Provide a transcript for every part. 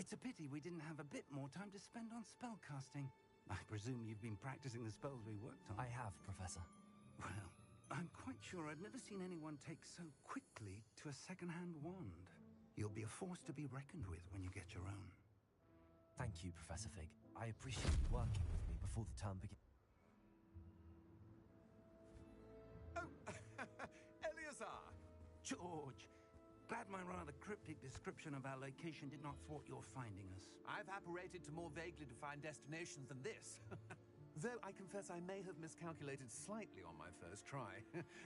It's a pity we didn't have a bit more time to spend on spellcasting. I presume you've been practicing the spells we worked on. I have, Professor. Well, I'm quite sure I've never seen anyone take so quickly to a second-hand wand. You'll be a force to be reckoned with when you get your own. Thank you, Professor Fig. I appreciate you working with me before the term begins. Oh, Eleazar! George! Glad my rather cryptic description of our location did not thwart your finding us. I've apparated to more vaguely defined destinations than this. Though I confess I may have miscalculated slightly on my first try.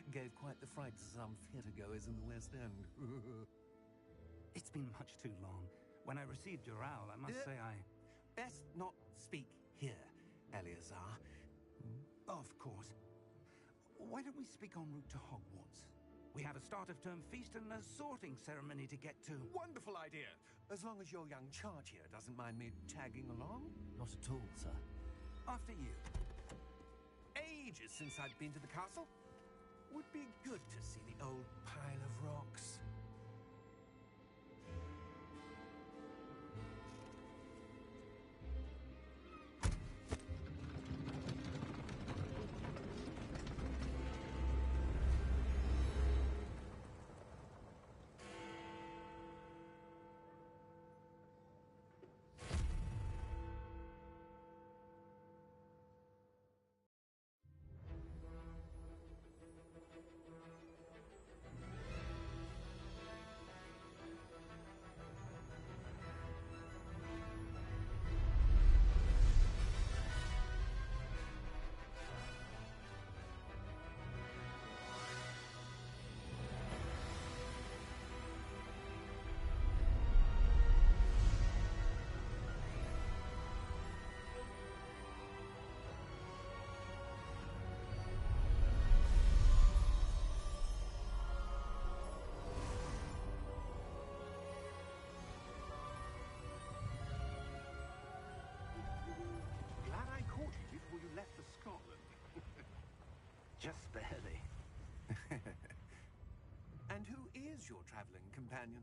Gave quite the fright to some theatre-goers in the West End. It's been much too long. When I received your owl, I must say I... Best not speak here, Eleazar. Of course. Why don't we speak en route to Hogwarts? We have a start-of-term feast and a sorting ceremony to get to. Wonderful idea! As long as your young charge here doesn't mind me tagging along. Not at all, sir. After you. Ages since I'd been to the castle. Would be good to see the old pile of rocks. Just barely. And who is your traveling companion?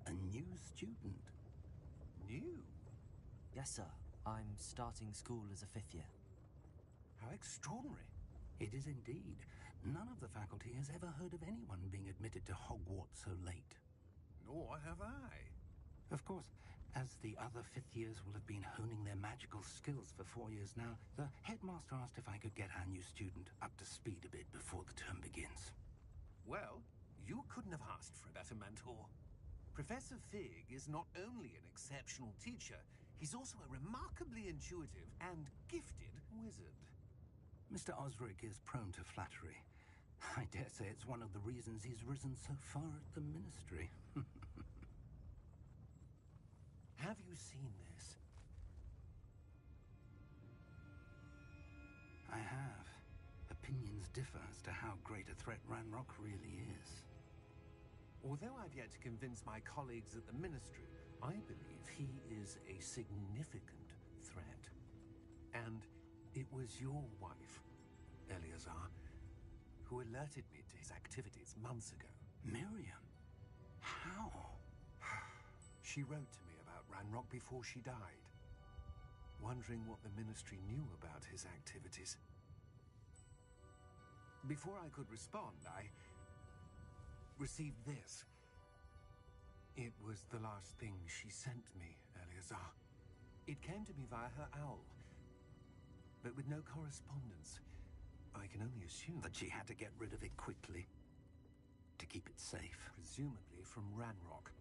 A new student. New? Yes, sir. I'm starting school as a 5th year. How extraordinary. It is indeed. None of the faculty has ever heard of anyone being admitted to Hogwarts so late. Nor have I. Of course, as the other 5th years will have been honing their magical skills for 4 years now, the headmaster asked if I could get our new student up to speed a bit before the term begins. Well, you couldn't have asked for a better mentor. Professor Fig is not only an exceptional teacher, he's also a remarkably intuitive and gifted wizard. Mr. Osric is prone to flattery. I dare say it's one of the reasons he's risen so far at the Ministry. Have you seen this? I have. Opinions differ as to how great a threat Ranrock really is. Although I've yet to convince my colleagues at the Ministry, I believe he is a significant threat. And it was your wife, Eleazar, who alerted me to his activities months ago. Miriam? How? She wrote to me about Ranrock before she died, wondering what the Ministry knew about his activities. Before I could respond, I received this. It was the last thing she sent me, Eleazar. It came to me via her owl, but with no correspondence. I can only assume that she had to get rid of it quickly, to keep it safe. Presumably from Ranrock.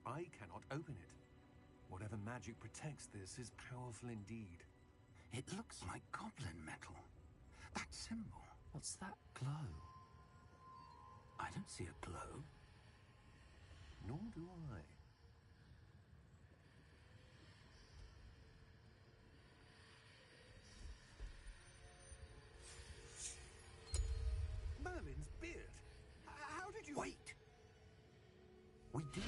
I cannot open it. Whatever magic protects this is powerful indeed. It looks like goblin metal. That symbol. What's that glow? I don't see a glow. Nor do I. Merlin's beard. How did you... Wait! We did.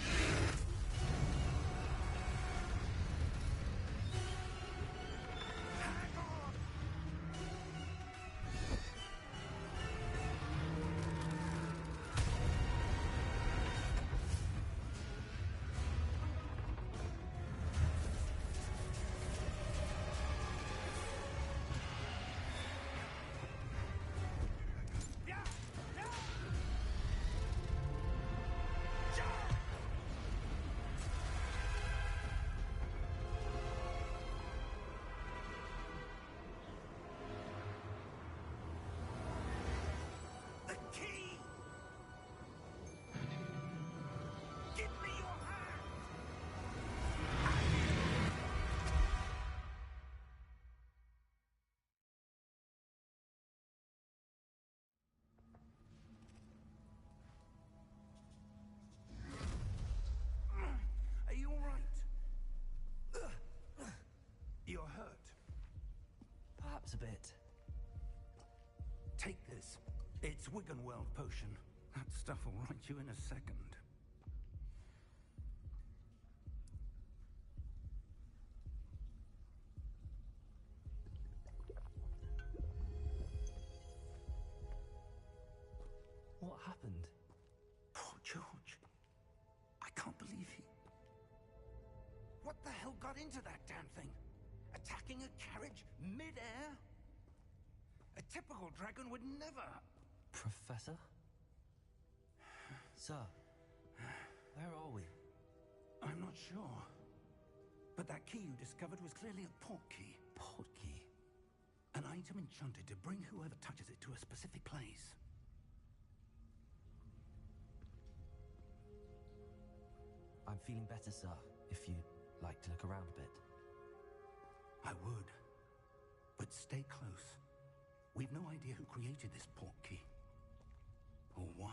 a bit. Take this. It's Wiggenweld potion. That stuff will right you in a second. What happened? Poor George. I can't believe he... What the hell got into that damn thing? Attacking a carriage mid-air? A typical dragon would never... Professor? Sir, where are we? I'm not sure. But that key you discovered was clearly a port key. Port key? An item enchanted to bring whoever touches it to a specific place. I'm feeling better, sir, if you'd like to look around a bit. I would. But stay close. We've no idea who created this port key. Or why.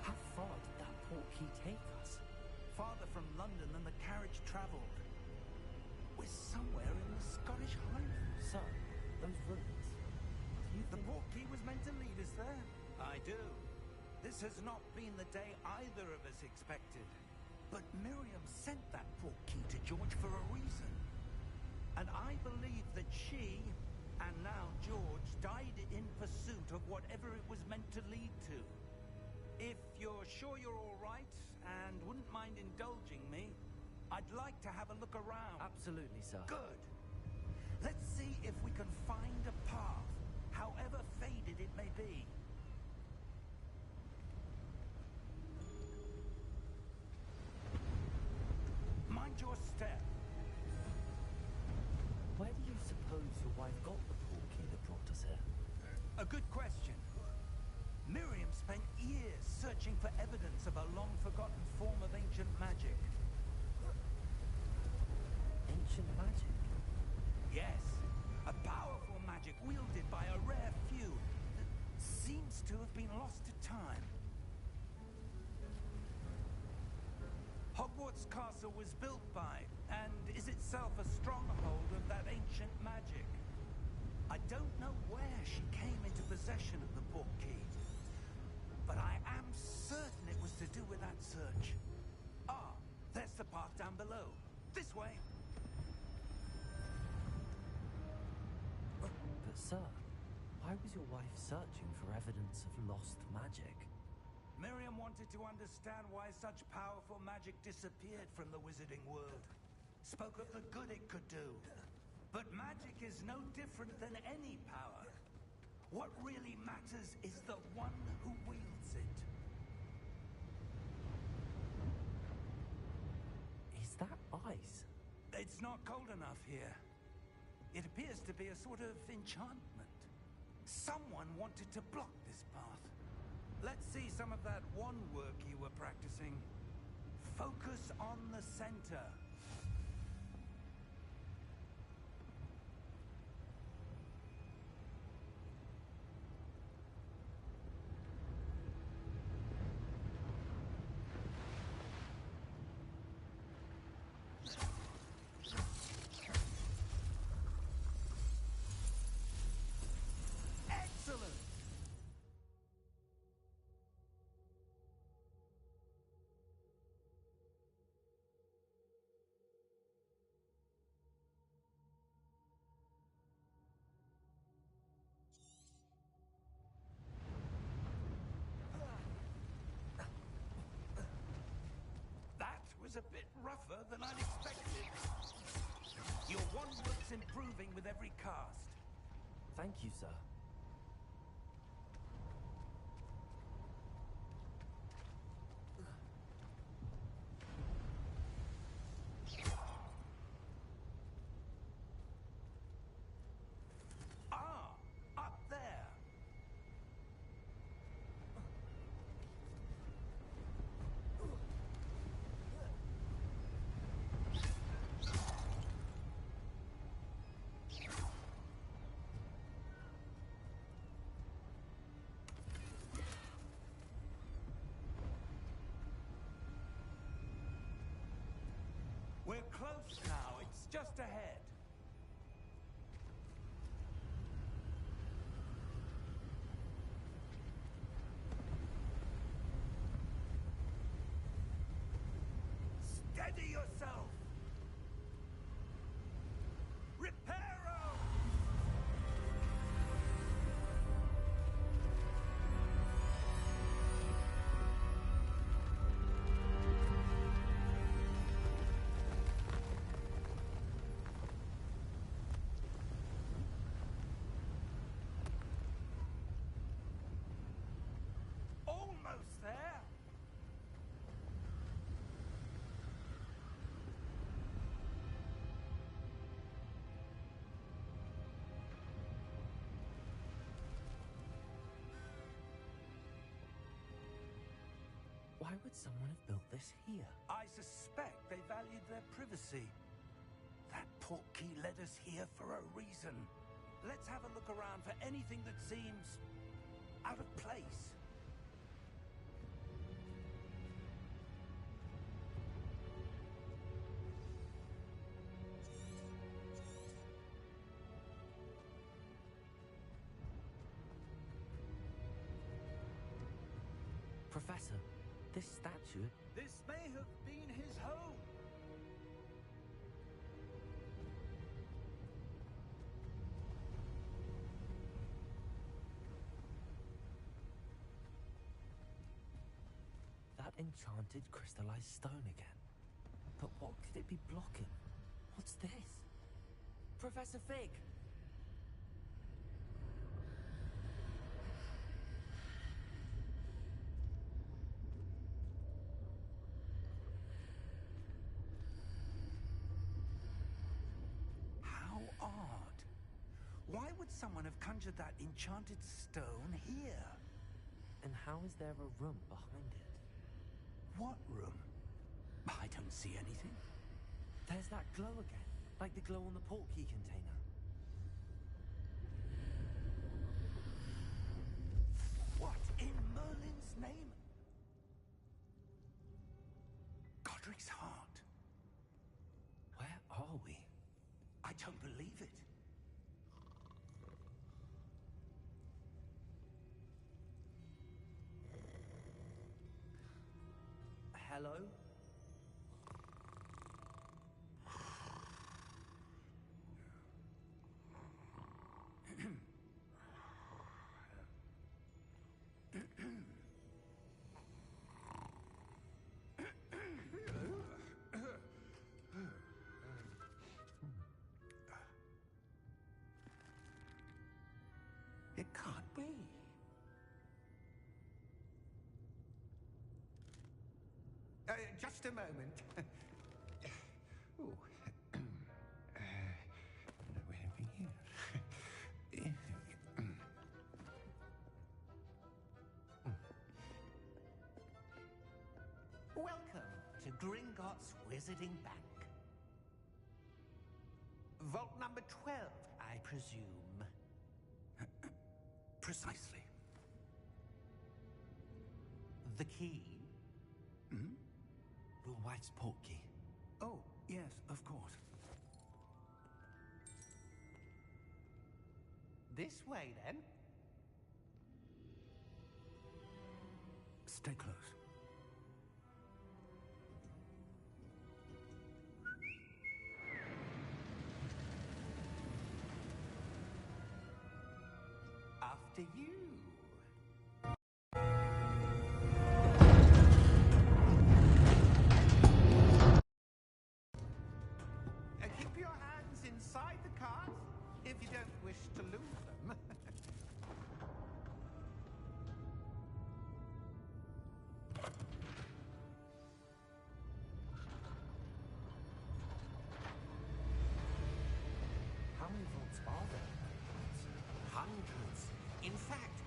How far did that port key take us? Farther from London than the carriage traveled. We're somewhere in the Scottish Highlands. Sir, those ruins. Do you The think... port key was meant to lead us there. I do. This has not been the day either of us expected. But Miriam sent that port key to George for a reason. And I believe that she, and now George, died in pursuit of whatever it was meant to lead to. If you're sure you're all right, and wouldn't mind indulging me, I'd like to have a look around. Absolutely, sir. Good. Let's see if we can find a path, however faded it may be. Mind your step. Where do you suppose your wife got the port key that brought us here? A good question. Miriam spent years searching for evidence of a long-forgotten form of ancient magic. Ancient magic? Yes, a powerful magic wielded by a rare few that seems to have been lost to time. Hogwarts Castle was built by, and is itself a stronghold of that ancient magic. I don't know where she came into possession of the port key, but I am certain it was to do with that search. Ah, there's the path down below. This way. But sir, why was your wife searching for evidence of lost magic? Miriam wanted to understand why such powerful magic disappeared from the wizarding world. Spoke of the good it could do. But magic is no different than any power. What really matters is the one who wields it. Is that ice? It's not cold enough here. It appears to be a sort of enchantment. Someone wanted to block this path. Let's see some of that wand work you were practicing. Focus on the center. Excellent! That was a bit rougher than I'd expected. Your wand work's improving with every cast. Thank you, sir. Ah, up there. We're close now. It's just ahead. Steady yourself! Reparo! Almost there! Why would someone have built this here? I suspect they valued their privacy. That portkey led us here for a reason. Let's have a look around for anything that seems out of place. Professor, this statue... This may have been his home. That enchanted crystallized stone again. But what could it be blocking? What's this? Professor Fig! How odd. Why would someone have conjured that enchanted stone here? And how is there a room behind it? What room? I don't see anything. There's that glow again, like the glow on the portkey container. What in Merlin's name? Godric's heart. Where are we? I don't believe it. Hello? It can't be. Just a moment. Ooh. Where have we here? Welcome to Gringotts Wizarding Bank. Vault number 12, I presume. Precisely. The key? Your wife's portkey. Oh, yes, of course. This way, then. Stay close. After you. Keep your hands inside the cart if you don't wish to lose them. How many vaults are there? Hundreds. In fact,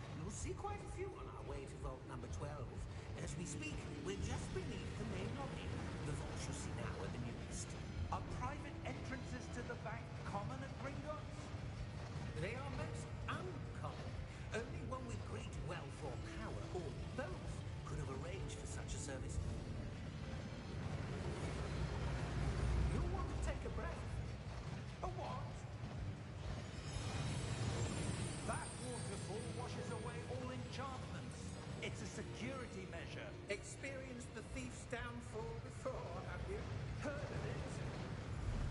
measure. Experienced the thief's downfall before, have you? Heard of it?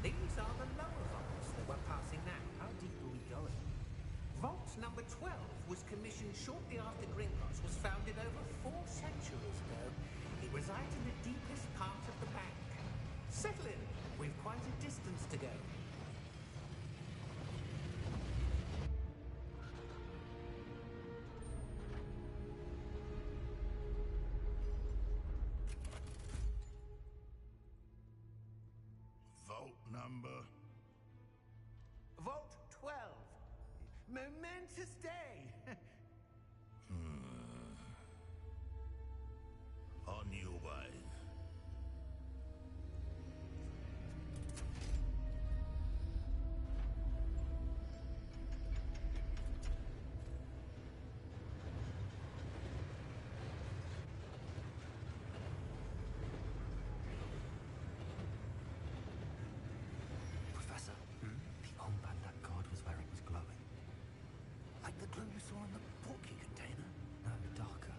These are the lower vaults that we're passing now. How deep are we going? Vault number 12 was commissioned shortly after Gringotts was founded over 4 centuries ago. It resides in the deepest part of the bank. Settle in. We've quite a distance to go. Vault number. Vault 12. Momentous day. On your way. Professor, the armband that guard was wearing was glowing. Like the glow you saw in the portkey container? No, darker.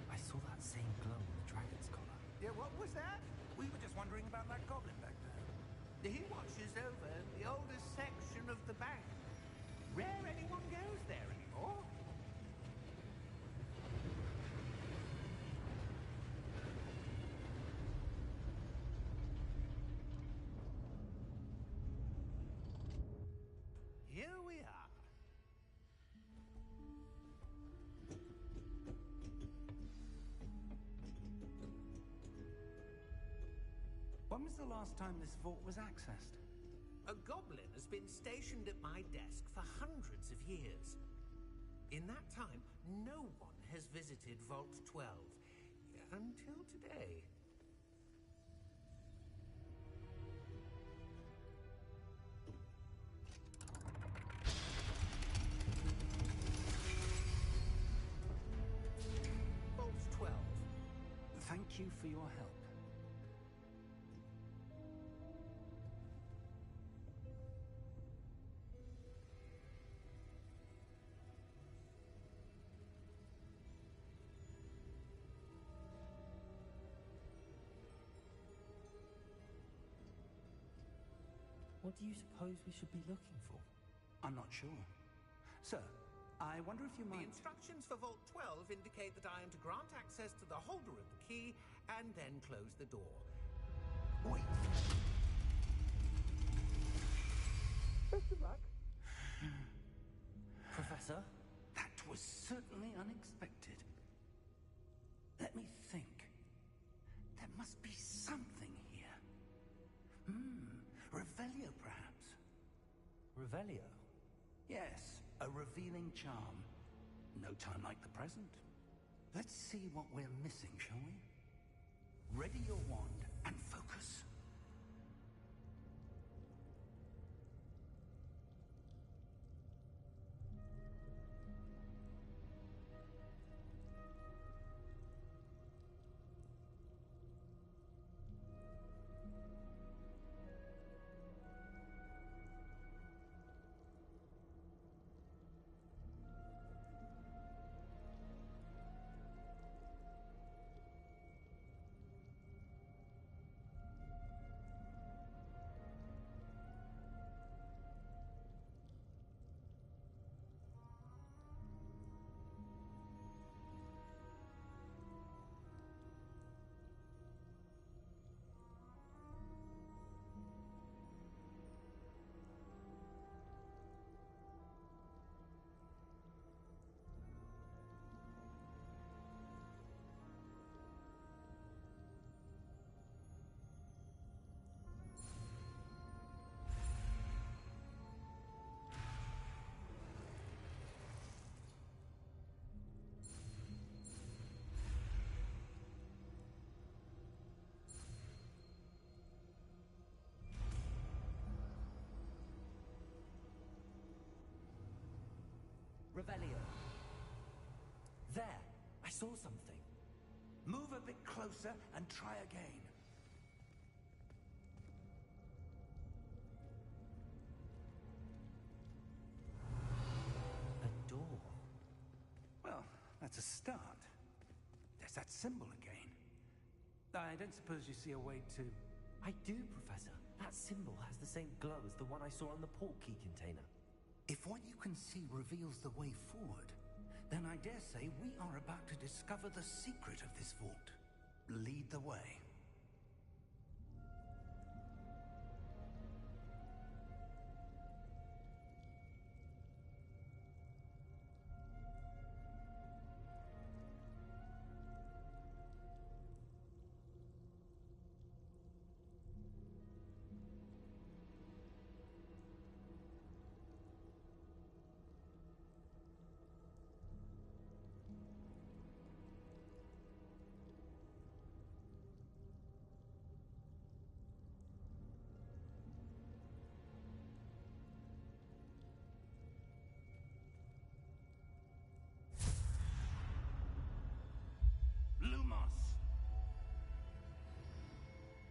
I saw that same glow on the dragon's collar. Yeah, what was that? We were just wondering about that goblin back there. He watches over the oldest section of the bank. Rare anyone goes there anymore. Here we are. When was the last time this vault was accessed? A goblin has been stationed at my desk for hundreds of years. In that time, no one has visited Vault 12. Until today. Vault 12. Thank you for your help. What do you suppose we should be looking for? I'm not sure. Sir, I wonder if you The might... instructions for Vault 12 indicate that I am to grant access to the holder of the key and then close the door. Wait. Best of luck. Professor? That was certainly unexpected. Let me think. There must be something here. Revelio, perhaps. Revelio? Yes, a revealing charm. No time like the present. Let's see what we're missing, shall we? Ready your wand and focus. Revelio. There! I saw something. Move a bit closer and try again. A door. Well, that's a start. There There's that symbol again. I don't suppose you see a way to... I do, Professor. That symbol has the same glow as the one I saw on the portkey container. If what you can see reveals the way forward, then I dare say we are about to discover the secret of this vault. Lead the way.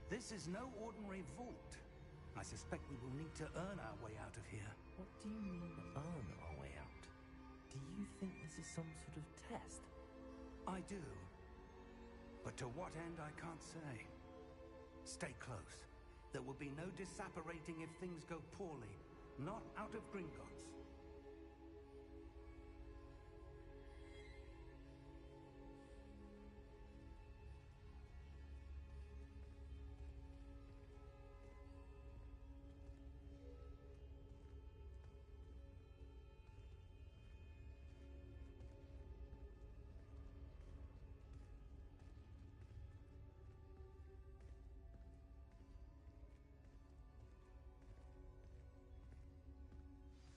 This is no ordinary vault. I suspect we will need to earn our way out of here. What do you mean, earn our way out? Do you think this is some sort of test? I do. But to what end, I can't say. Stay close. There will be no disapparating if things go poorly. Not out of Gringotts.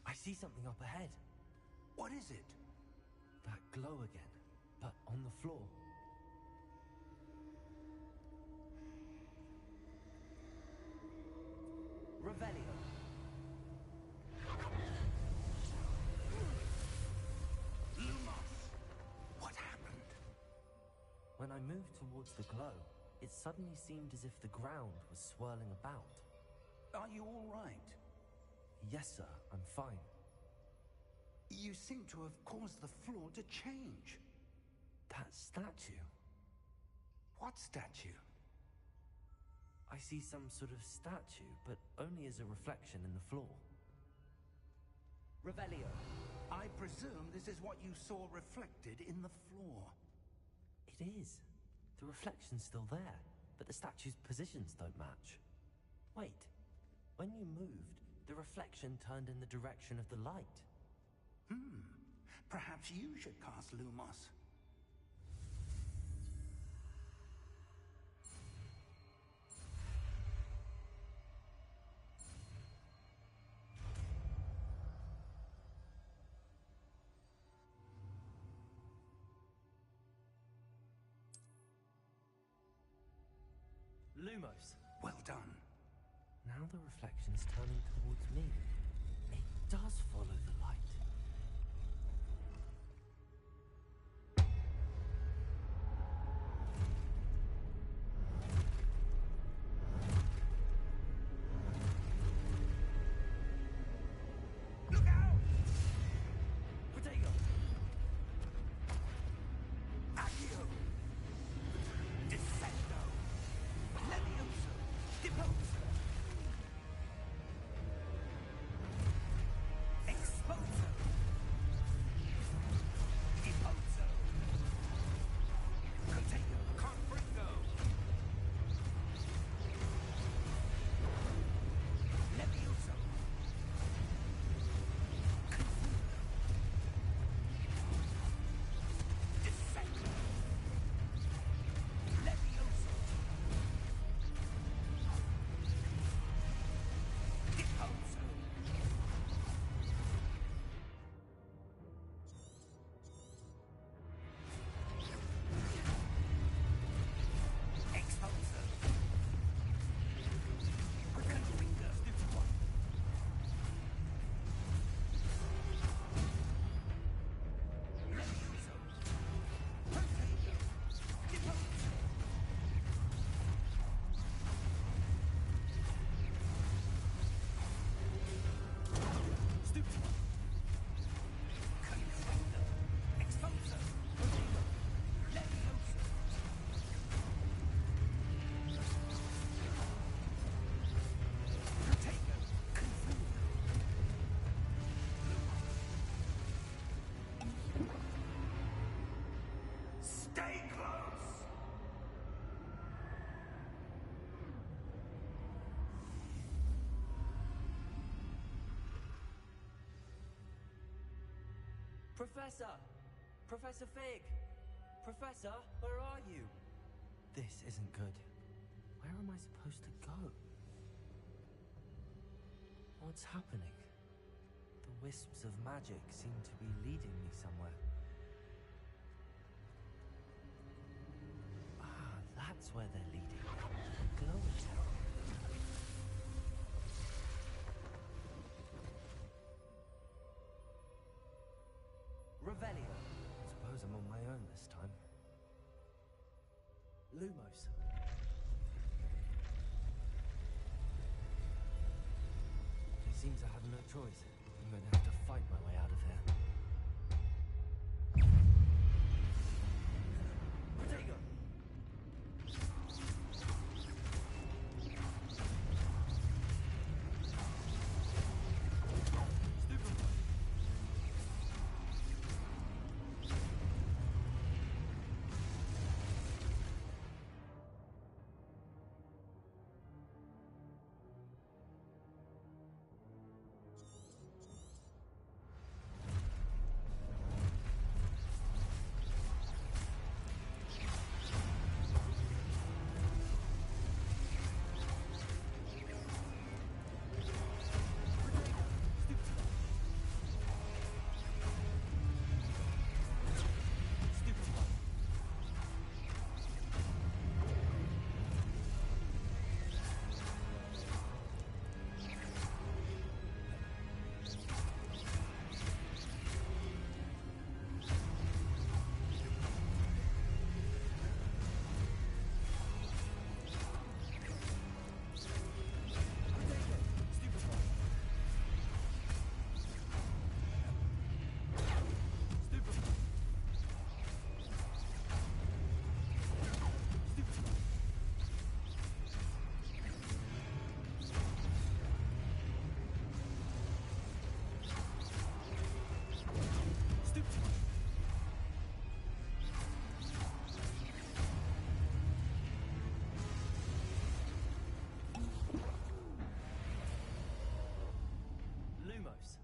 I see something up ahead. What is it? That glow again, but on the floor. Revelio. Lumos! What happened? When I moved towards the glow, it suddenly seemed as if the ground was swirling about. Are you all right? Yes, sir, I'm fine. You seem to have caused the floor to change. That statue? What statue? I see some sort of statue, but only as a reflection in the floor. Revelio. I presume this is what you saw reflected in the floor. It is. The reflection's still there, but the statue's positions don't match. Wait. When you moved, the reflection turned in the direction of the light. Perhaps you should cast Lumos. Lumos. Well done. Now the reflection's turning towards me. It does follow the light. Look out! Protego! Accio! Descendo! Levioso! Deposa! Expulso! Stay close! Professor! Professor Fig! Professor, where are you? This isn't good. Where am I supposed to go? What's happening? The wisps of magic seem to be leading me somewhere. Ah, that's where they're leading. Glowing tower. Revelio. Suppose I'm on my own this time. Lumos. It seems I have no choice. I'm going to have to fight my way out of here. Protego! Lumos.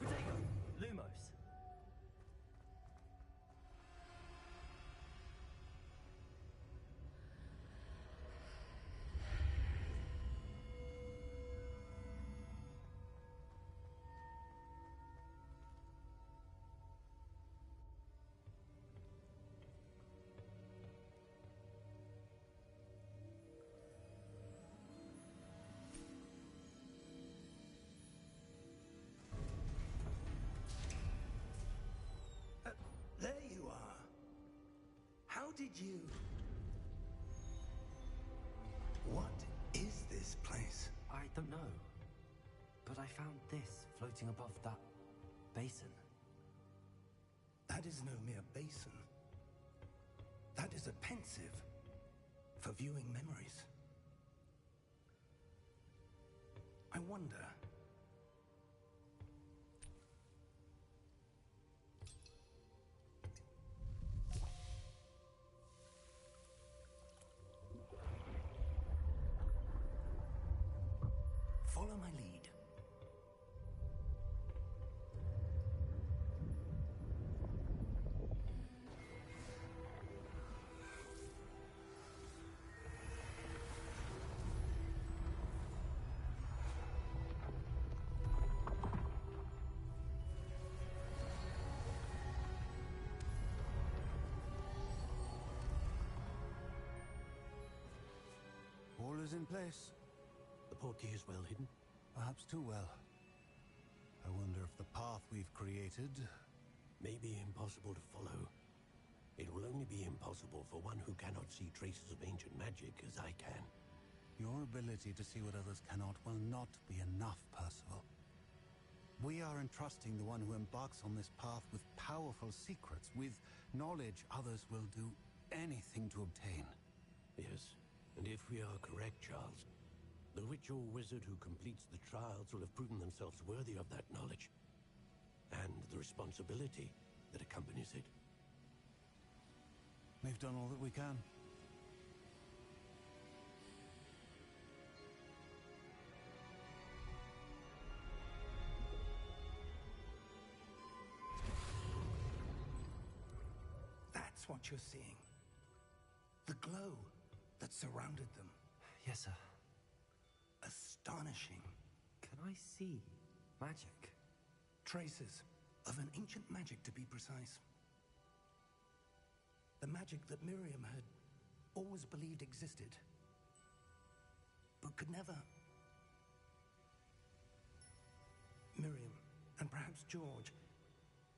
Protego! Lumos. There you are. How did you... What is this place? I don't know. But I found this floating above that basin. That is no mere basin. That is a pensive for viewing memories. I wonder... Follow my lead. is in place. The portkey is well hidden? Perhaps too well. I wonder if the path we've created... May be impossible to follow. It will only be impossible for one who cannot see traces of ancient magic as I can. Your ability to see what others cannot will not be enough, Percival. We are entrusting the one who embarks on this path with powerful secrets, with knowledge others will do anything to obtain. Yes, and if we are correct, Charles, the witch or wizard who completes the trials will have proven themselves worthy of that knowledge, and the responsibility that accompanies it. We've done all that we can. That's what you're seeing. The glow that surrounded them. Yes, sir. Astonishing. Can I see magic? Traces of an ancient magic, to be precise. The magic that Miriam had always believed existed, but could never. Miriam, and perhaps George,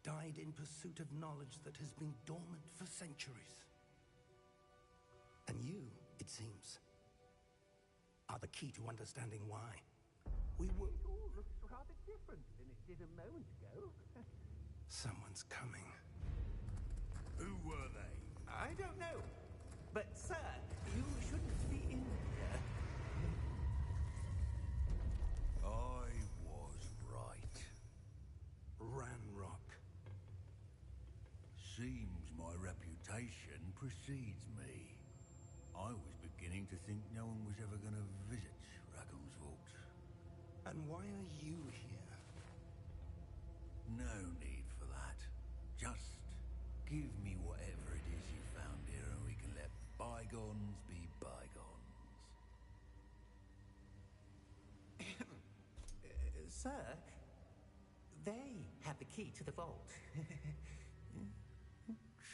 died in pursuit of knowledge that has been dormant for centuries. And you, it seems, are the key to understanding why. It all looks rather different than it did a moment ago. Someone's coming. Who were they? I don't know. But, sir, you shouldn't be in here. I was right. Ranrock. Seems my reputation precedes me. I was beginning to think no one was ever going to visit Rackham's Vault. And why are you here? No need for that. Just give me whatever it is you found here and we can let bygones be bygones. Sir, they have the key to the vault.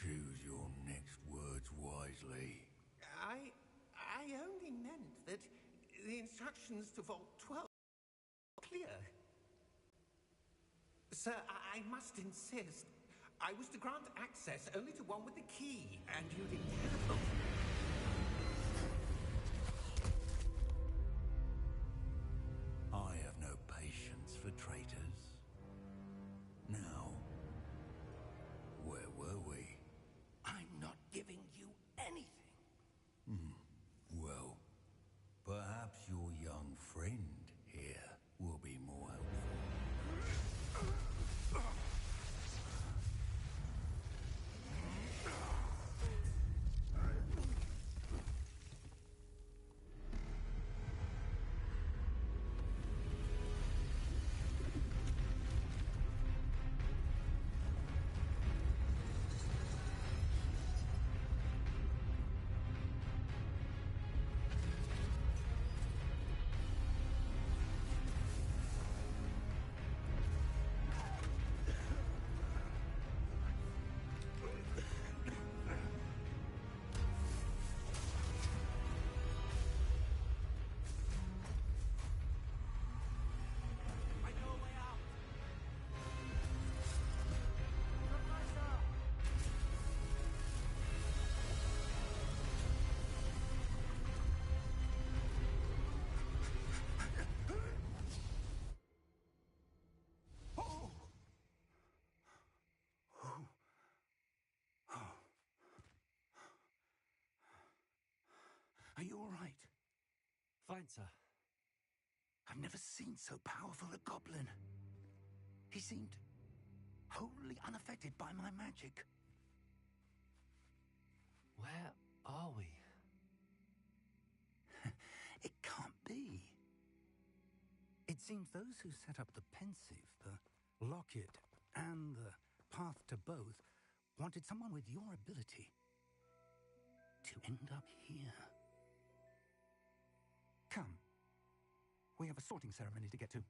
Choose your next words wisely. I only meant that the instructions to Vault 12 are clear. Sir, I must insist. I was to grant access only to one with the key, and you didn't have them. I have no patience for traitors. Now, where were we? I'm not giving you anything. Well, perhaps your young friend here will be more helpful. Are you all right? Fine, sir. I've never seen so powerful a goblin. He seemed wholly unaffected by my magic. Where are we? It can't be. It seems those who set up the Pensieve, the Locket, and the Path to Both wanted someone with your ability to end up here. Come. We have a sorting ceremony to get to.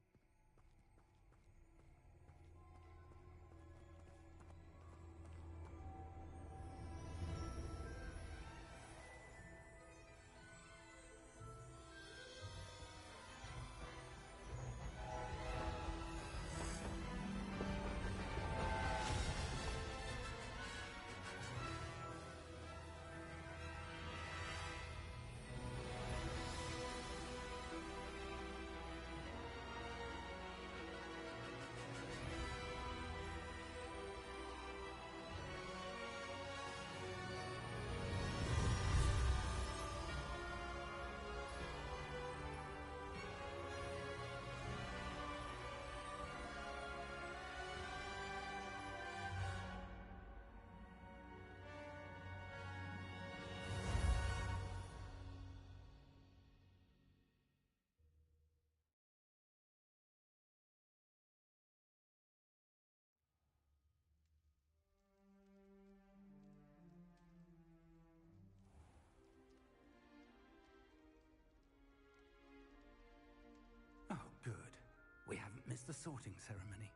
sorting ceremony.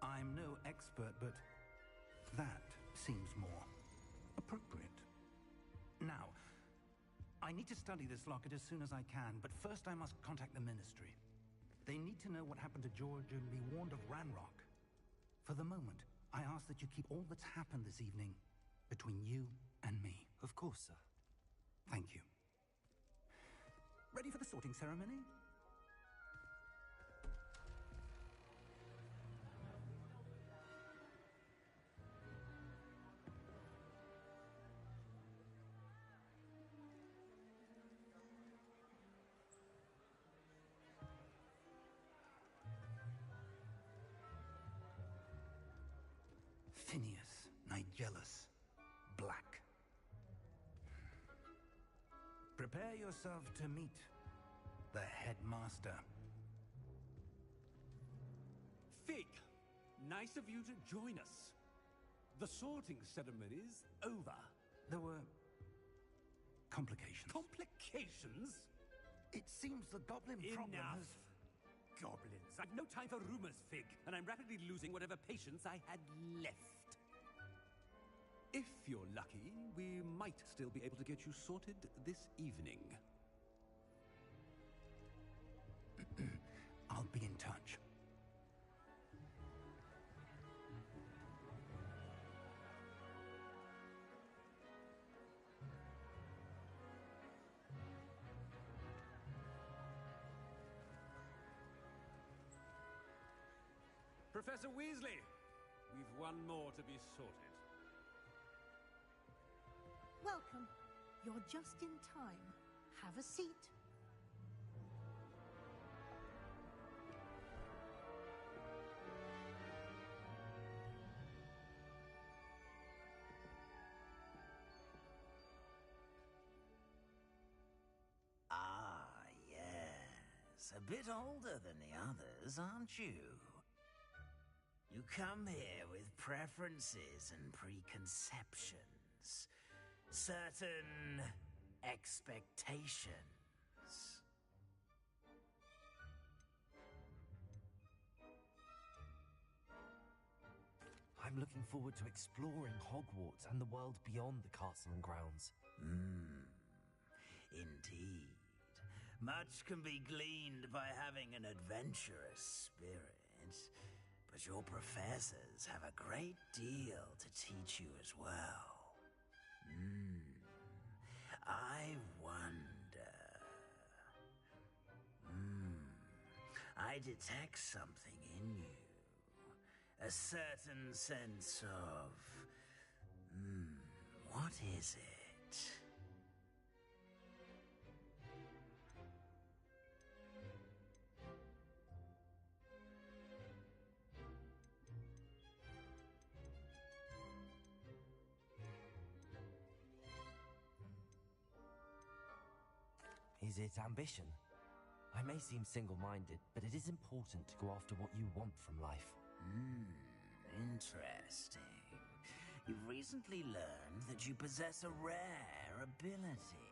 I'm no expert, but that seems more appropriate. Now, I need to study this locket as soon as I can, but first I must contact the Ministry. They need to know what happened to George and be warned of Ranrock. For the moment, I ask that you keep all that's happened this evening between you and me. Of course, sir. Thank you. Ready for the sorting ceremony? Phineas Nigellus Black. Prepare yourself to meet the headmaster. Fig, nice of you to join us. The sorting ceremony's over. There were complications. Complications? It seems the goblin problem Enough. has... Goblins. I've no time for rumors, Fig, and I'm rapidly losing whatever patience I had left. If you're lucky, we might still be able to get you sorted this evening. I'll be in touch. Professor Weasley, we've one more to be sorted. Welcome. You're just in time. Have a seat. Ah, yes. A bit older than the others, aren't you? You come here with preferences and preconceptions. Certain expectations. I'm looking forward to exploring Hogwarts and the world beyond the castle and grounds. Indeed. Much can be gleaned by having an adventurous spirit, but your professors have a great deal to teach you as well. I wonder... I detect something in you. A certain sense of... what is it? Is it ambition? I may seem single-minded, but it is important to go after what you want from life. Interesting. You've recently learned that you possess a rare ability.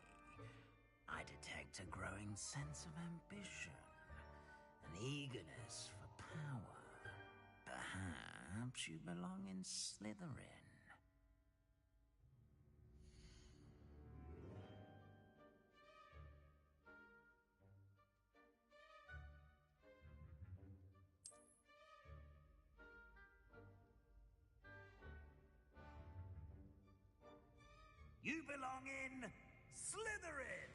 I detect a growing sense of ambition, an eagerness for power. Perhaps you belong in Slytherin. You belong in Slytherin!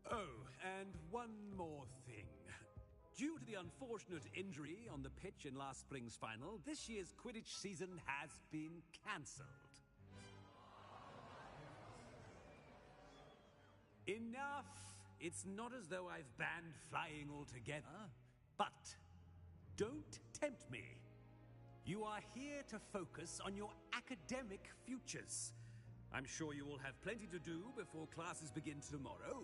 Oh, and one more thing. Due to the unfortunate injury on the pitch in last spring's final, this year's Quidditch season has been cancelled. Enough! It's not as though I've banned flying altogether. But don't tempt me. You are here to focus on your academic futures. I'm sure you all have plenty to do before classes begin tomorrow.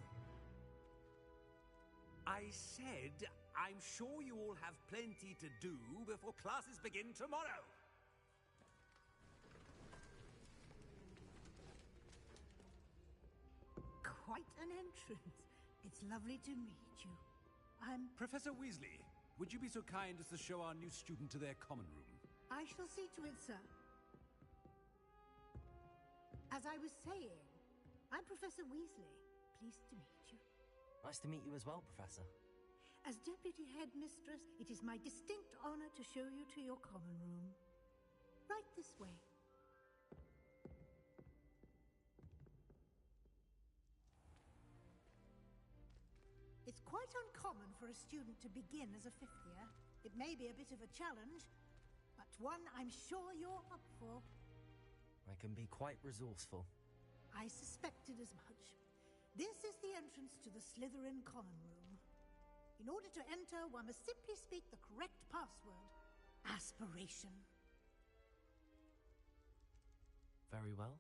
I said, I'm sure you all have plenty to do before classes begin tomorrow. Quite an entrance. It's lovely to meet you. I'm... Professor Weasley, would you be so kind as to show our new student to their common room? I shall see to it, sir. As I was saying, I'm Professor Weasley. Pleased to meet you. Nice to meet you as well, Professor. As Deputy Headmistress, it is my distinct honor to show you to your common room. Right this way. It's quite uncommon for a student to begin as a fifth year. It may be a bit of a challenge, but one I'm sure you're up for. I can be quite resourceful. I suspected as much. This is the entrance to the Slytherin common room. In order to enter, one must simply speak the correct password. Aspiration. Very well.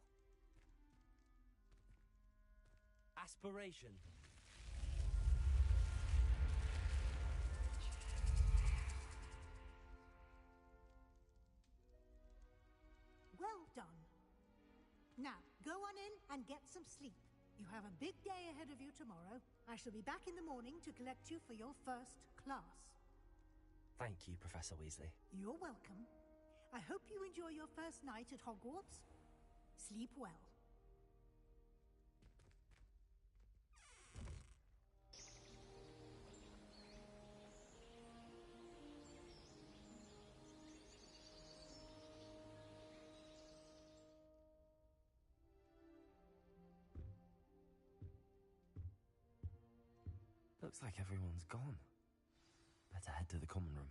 Aspiration. Well done. Now, go on in and get some sleep. You have a big day ahead of you tomorrow. I shall be back in the morning to collect you for your first class. Thank you, Professor Weasley. You're welcome. I hope you enjoy your first night at Hogwarts. Sleep well. Looks like everyone's gone. Better head to the common room.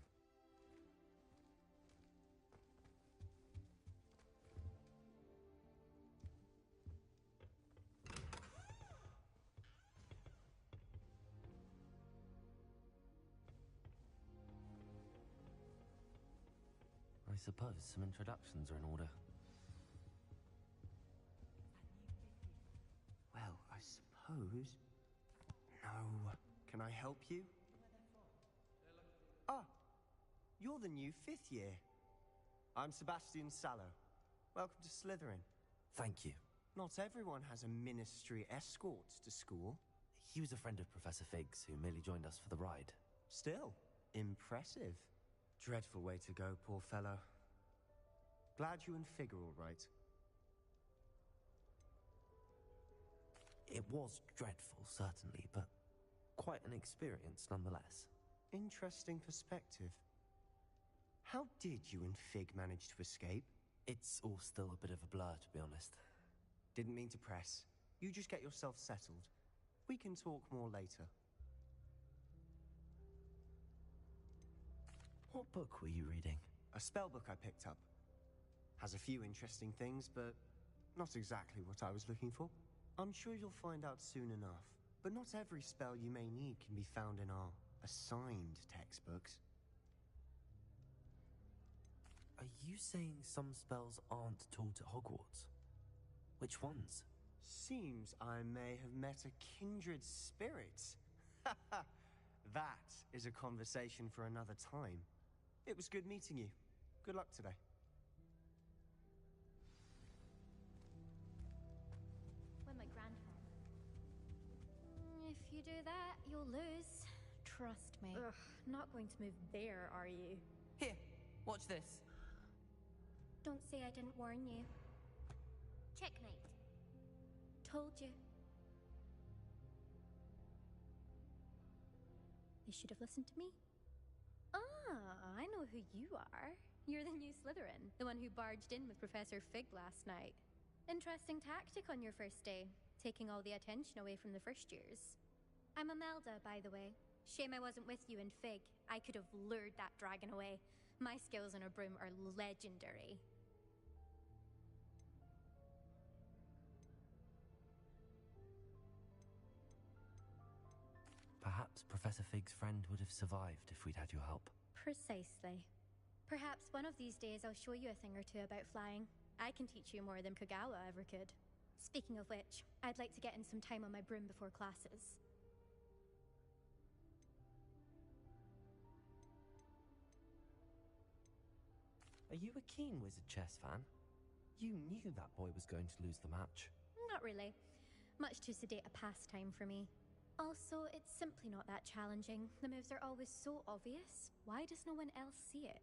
I suppose some introductions are in order. Well, I suppose... No. Can I help you? Ah, you're the new fifth year. I'm Sebastian Sallow. Welcome to Slytherin. Thank you. Not everyone has a ministry escort to school. He was a friend of Professor Fig's who merely joined us for the ride. Still, impressive. Dreadful way to go, poor fellow. Glad you and Fig are all right. It was dreadful, certainly, but quite an experience nonetheless. Interesting perspective. How did you and Fig manage to escape? It's all still a bit of a blur, to be honest. Didn't mean to press. You just get yourself settled. We can talk more later. What book were you reading? A spell book I picked up. Has a few interesting things, but not exactly what I was looking for. I'm sure you'll find out soon enough. But not every spell you may need can be found in our assigned textbooks. Are you saying some spells aren't taught at Hogwarts? Which ones? Seems I may have met a kindred spirit. That is a conversation for another time. It was good meeting you. Good luck today. When my grandfather... If you do that, you'll lose. Trust me. Ugh, not going to move there, are you? Here, watch this. Don't say I didn't warn you. Checkmate. Told you. You should have listened to me. Ah, I know who you are. You're the new Slytherin, the one who barged in with Professor Fig last night. Interesting tactic on your first day, taking all the attention away from the first years. I'm Imelda, by the way. Shame I wasn't with you in Fig. I could have lured that dragon away. My skills on a broom are legendary. Perhaps Professor Fig's friend would have survived if we'd had your help. Precisely. Perhaps one of these days I'll show you a thing or two about flying. I can teach you more than Kogawa ever could. Speaking of which, I'd like to get in some time on my broom before classes. Are you a keen Wizard chess fan? You knew that boy was going to lose the match. Not really. Much too sedate a pastime for me. Also, it's simply not that challenging. The moves are always so obvious. Why does no one else see it?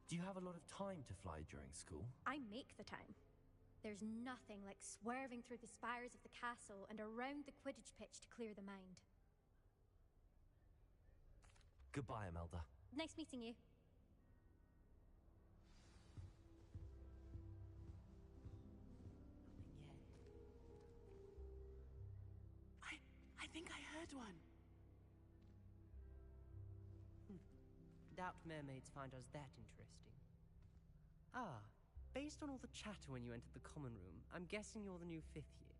Do you have a lot of time to fly during school? I make the time. There's nothing like swerving through the spires of the castle and around the Quidditch pitch to clear the mind. Goodbye, Imelda. Nice meeting you. I think I heard one. Doubt mermaids find us that interesting. Ah, based on all the chatter when you entered the common room, I'm guessing you're the new 5th year.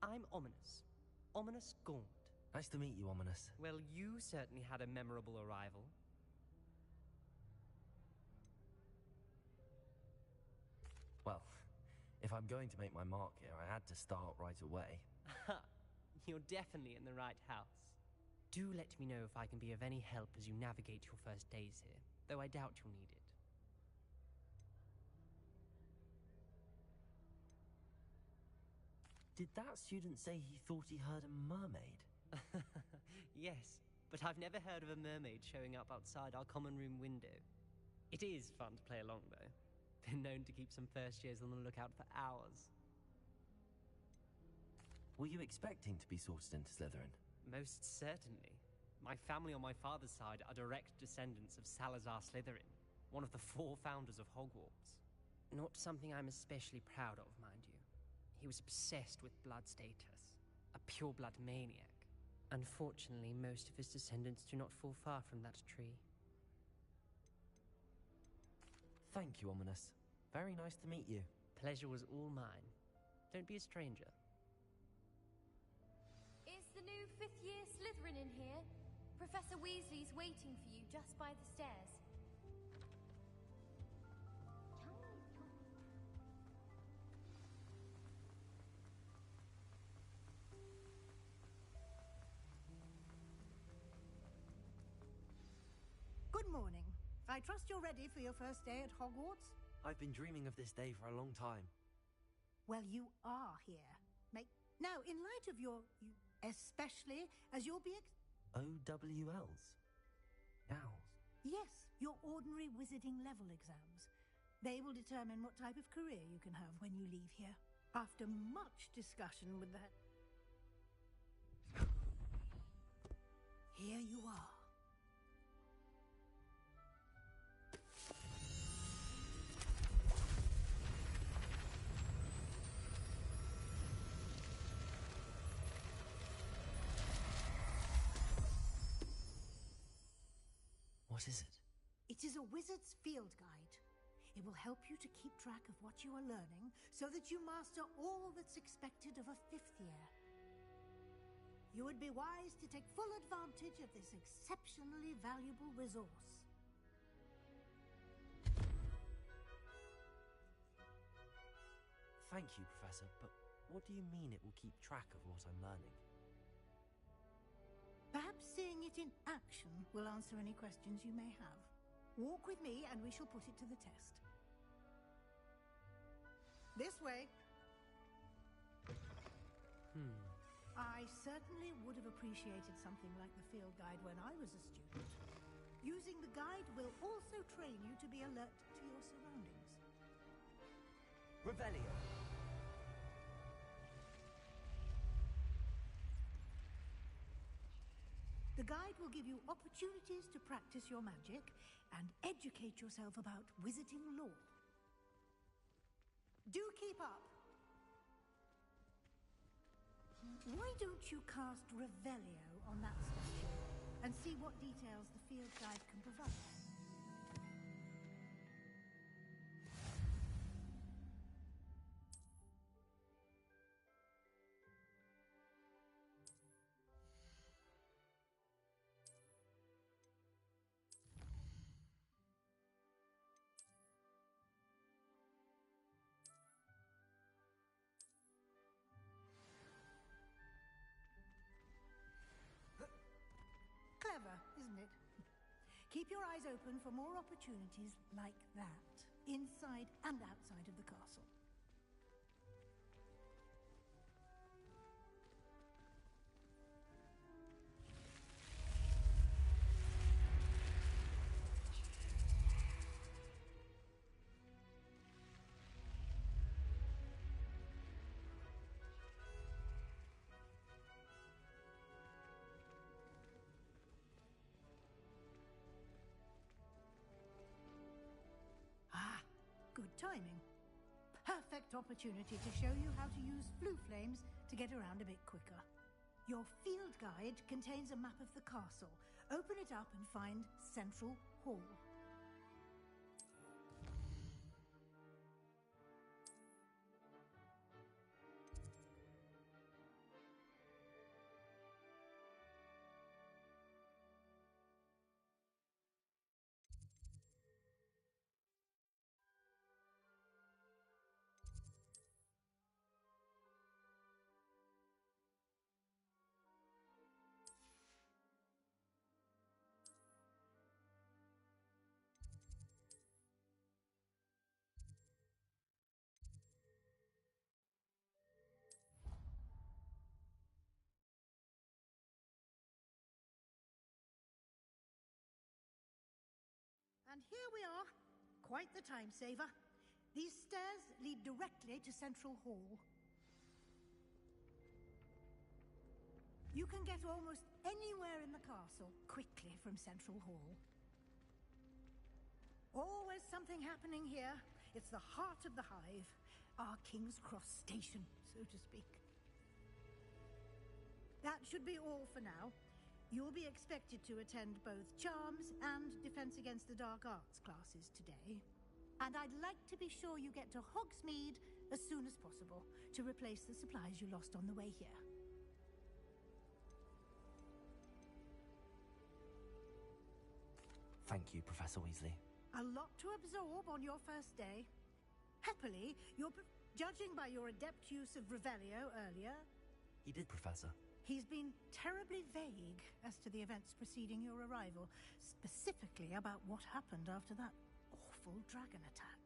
I'm Ominous. Ominous Gaunt. Nice to meet you, Ominous. Well, you certainly had a memorable arrival. Well, if I'm going to make my mark here, I had to start right away. You're definitely in the right house. Do let me know if I can be of any help as you navigate your first days here, though I doubt you'll need it. Did that student say he thought he heard a mermaid? Yes, but I've never heard of a mermaid showing up outside our common room window. It is fun to play along, though. Been known to keep some first years on the lookout for hours. Were you expecting to be sorted into Slytherin? Most certainly. My family on my father's side are direct descendants of Salazar Slytherin, one of the 4 founders of Hogwarts. Not something I'm especially proud of, mind you. He was obsessed with blood status, a pure-blood maniac. Unfortunately, most of his descendants do not fall far from that tree. Thank you, Ominous. Very nice to meet you. Pleasure was all mine. Don't be a stranger. Is the new 5th year Slytherin in here? Professor Weasley's waiting for you just by the stairs. Good morning. I trust you're ready for your first day at Hogwarts? I've been dreaming of this day for a long time. Well, you are here. Now, in light of especially as you'll be OWLs? Owls? Yes, your ordinary wizarding level exams. They will determine what type of career you can have when you leave here. After much discussion with that... Here you are. What is it? It is a wizard's field guide. It will help you to keep track of what you are learning so that you master all that's expected of a 5th year. You would be wise to take full advantage of this exceptionally valuable resource. Thank you, Professor, but what do you mean it will keep track of what I'm learning? Perhaps seeing it in action will answer any questions you may have. Walk with me and we shall put it to the test. This way. I certainly would have appreciated something like the field guide when I was a student. Using the guide will also train you to be alert to your surroundings. Revelio. The guide will give you opportunities to practice your magic and educate yourself about wizarding lore. Do keep up! Why don't you cast Revelio on that statue and see what details the field guide can provide? Keep your eyes open for more opportunities like that, inside and outside of the castle. Good timing. Perfect opportunity to show you how to use flue flames to get around a bit quicker. Your field guide contains a map of the castle. Open it up and find Central Hall. And here we are. Quite the time saver. These stairs lead directly to Central Hall. You can get almost anywhere in the castle quickly from Central Hall. Always something happening here. It's the heart of the hive. Our King's Cross station, so to speak. That should be all for now. You'll be expected to attend both Charms and Defense Against the Dark Arts classes today. And I'd like to be sure you get to Hogsmeade as soon as possible to replace the supplies you lost on the way here. Thank you, Professor Weasley. A lot to absorb on your first day. Happily, judging by your adept use of Revelio earlier... He did, Professor. He's been terribly vague as to the events preceding your arrival, specifically about what happened after that awful dragon attack.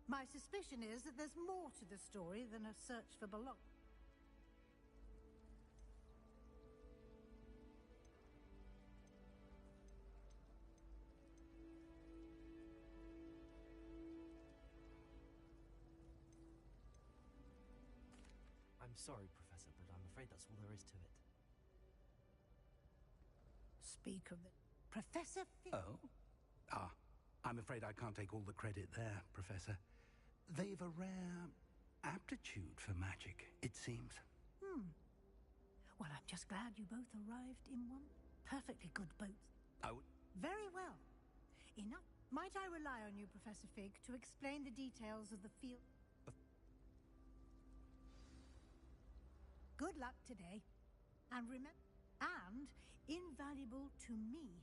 My suspicion is that there's more to the story than a search for belonging. I'm sorry, Professor, but I'm afraid that's all there is to it. Speak of the... Professor Fig... Oh? I'm afraid I can't take all the credit there, Professor. They've a rare aptitude for magic, it seems. Well, I'm just glad you both arrived in one perfectly good boat. Very well. Enough. Might I rely on you, Professor Fig, to explain the details of the field... Good luck today. And remember... And invaluable to me,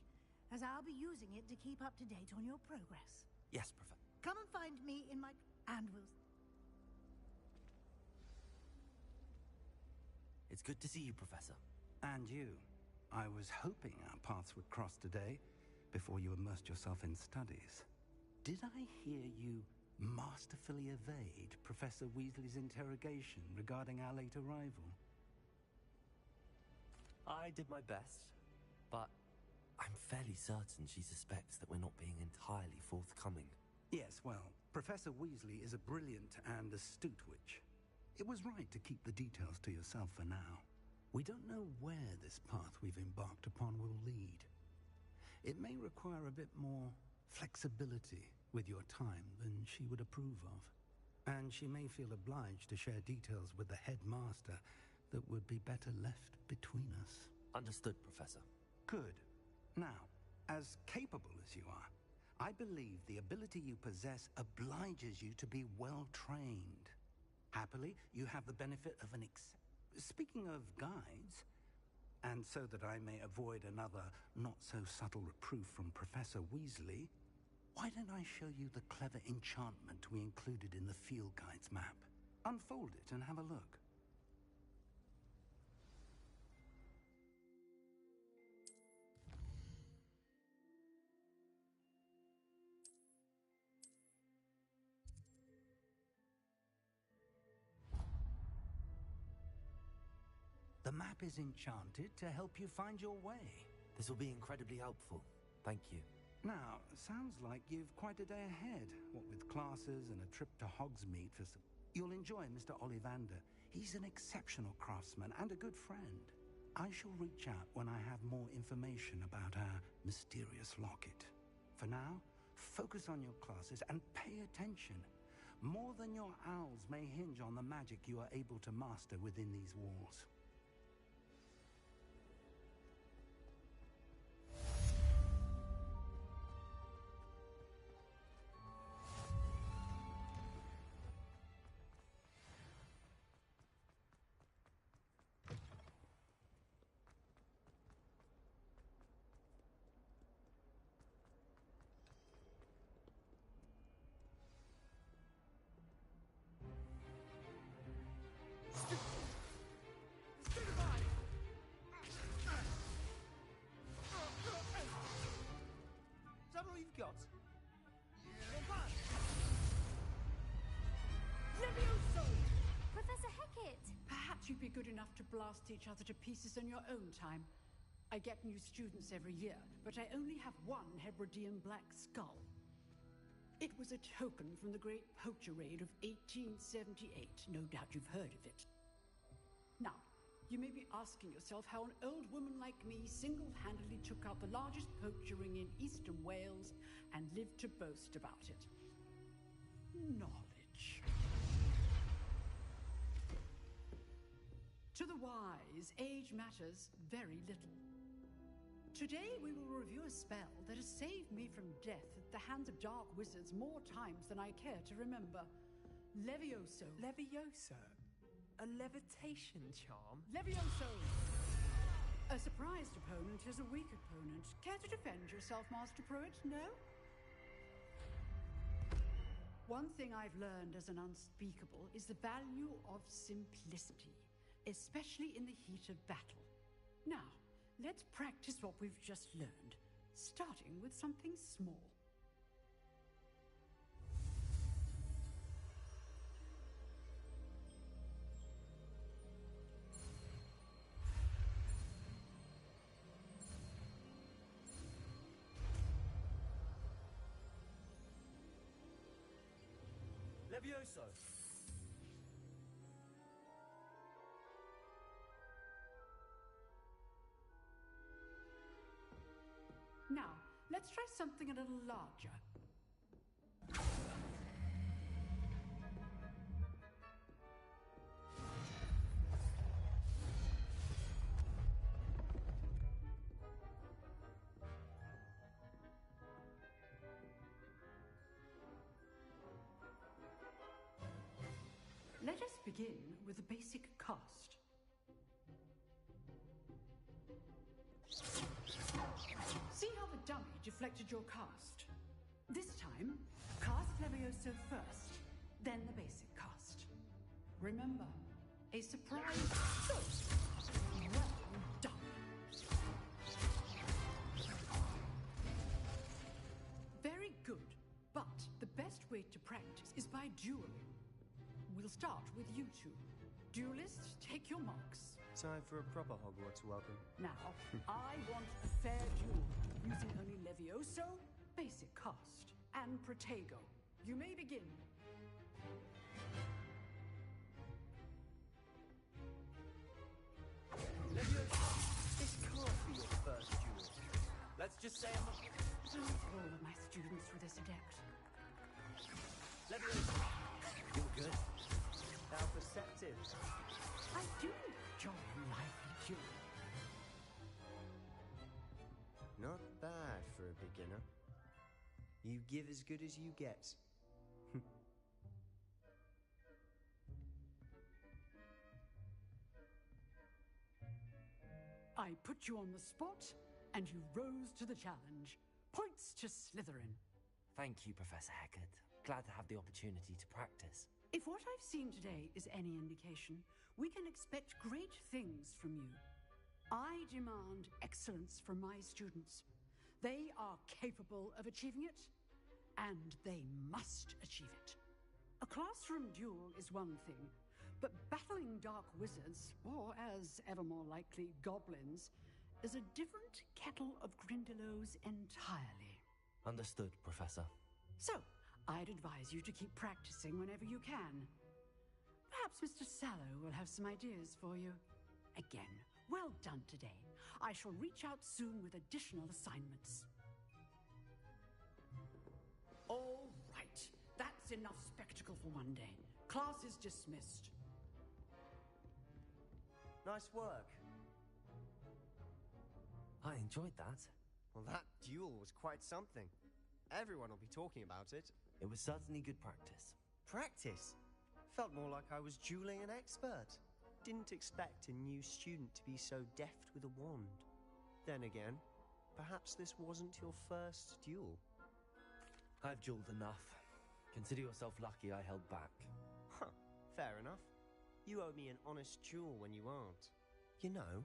as I'll be using it to keep up to date on your progress. Yes, Professor. Come and find me in my... And we'll... It's good to see you, Professor. And you. I was hoping our paths would cross today, before you immersed yourself in studies. Did I hear you masterfully evade Professor Weasley's interrogation regarding our late arrival? I did my best, but I'm fairly certain she suspects that we're not being entirely forthcoming. Yes, well, Professor Weasley is a brilliant and astute witch. It was right to keep the details to yourself for now. We don't know where this path we've embarked upon will lead. It may require a bit more flexibility with your time than she would approve of. And she may feel obliged to share details with the headmaster that would be better left between us. Understood, Professor. Good. Now, as capable as you are, I believe the ability you possess obliges you to be well trained. Happily, you have the benefit of an Speaking of guides, and so that I may avoid another not-so-subtle reproof from Professor Weasley, why don't I show you the clever enchantment we included in the field guide's map? Unfold it and have a look. The map is enchanted to help you find your way. This will be incredibly helpful. Thank you. Now, sounds like you've quite a day ahead. What with classes and a trip to Hogsmeade for some... You'll enjoy Mr. Ollivander. He's an exceptional craftsman and a good friend. I shall reach out when I have more information about our mysterious locket. For now, focus on your classes and pay attention. More than your owls may hinge on the magic you are able to master within these walls. Got. Levioso! Professor Hecat! Perhaps you'd be good enough to blast each other to pieces in your own time. I get new students every year, but I only have one Hebridean black skull. It was a token from the Great Poacher Raid of 1878. No doubt you've heard of it. Now, you may be asking yourself how an old woman like me single-handedly took out the largest poacher ring in eastern Wales and lived to boast about it. Knowledge. To the wise, age matters very little. Today we will review a spell that has saved me from death at the hands of dark wizards more times than I care to remember. Levioso. Levioso? A levitation charm? Levioso! A surprised opponent is a weak opponent. Care to defend yourself, Master Pruitt? No? One thing I've learned as an unspeakable is the value of simplicity, especially in the heat of battle. Now, let's practice what we've just learned, starting with something small. Levioso! Now, let's try something a little larger. Let us begin with the basic cast. See how the dummy deflected your cast? This time, cast Levioso first, then the basic cast. Remember, a surprise... Well done. Very good, but the best way to practice is by dueling. We'll start with you two. Duelists, take your marks. Time for a proper Hogwarts welcome. Now, I want a fair duel, using only Levioso, basic cast, and Protego. You may begin. Levioso, this can't be your first duel. Let's just say I'm not... Don't all of my students with this adept. Levioso, you're good. How perceptive. I do enjoy lively dueling. Not bad for a beginner. You give as good as you get. I put you on the spot, and you rose to the challenge. Points to Slytherin. Thank you, Professor Hecat. Glad to have the opportunity to practice. If what I've seen today is any indication, we can expect great things from you. I demand excellence from my students. They are capable of achieving it, and they must achieve it. A classroom duel is one thing, But battling dark wizards, or as ever more likely, goblins, is a different kettle of Grindylows entirely. Understood, Professor. So, I'd advise you to keep practicing whenever you can. Perhaps Mr. Sallow will have some ideas for you. Again, well done today. I shall reach out soon with additional assignments. All right. That's enough spectacle for one day. Class is dismissed. Nice work. I enjoyed that. Well, that duel was quite something. Everyone will be talking about it. It was certainly good practice. Practice? Felt more like I was dueling an expert. Didn't expect a new student to be so deft with a wand. Then again, perhaps this wasn't your first duel. I've dueled enough. Consider yourself lucky I held back. Huh, fair enough. You owe me an honest duel when you aren't. You know,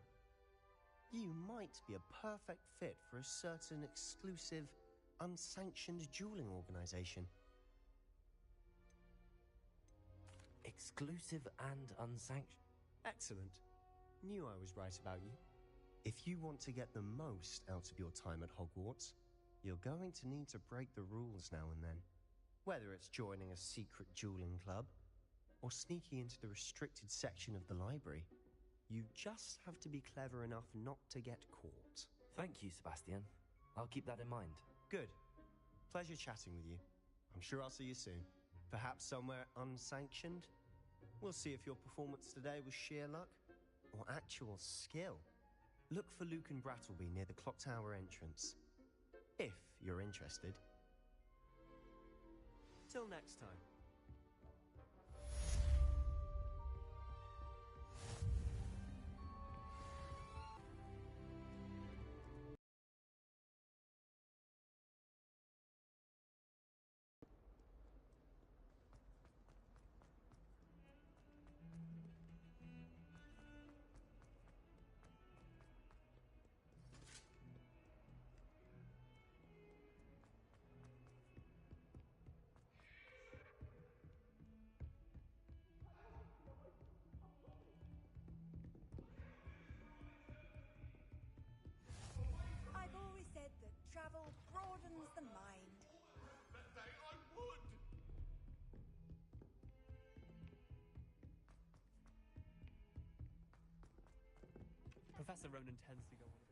you might be a perfect fit for a certain exclusive, unsanctioned dueling organization. Exclusive and unsanctioned? Excellent. Knew I was right about you. If you want to get the most out of your time at Hogwarts, you're going to need to break the rules now and then. Whether it's joining a secret dueling club, or sneaking into the restricted section of the library, you just have to be clever enough not to get caught. Thank you, Sebastian. I'll keep that in mind. Good. Pleasure chatting with you. I'm sure I'll see you soon. Perhaps somewhere unsanctioned? We'll see if your performance today was sheer luck or actual skill. Look for Lucan Brattleby near the clock tower entrance. If you're interested. Till next time. I've always said that travel broadens the mind. I would! Professor Ronan tends to go on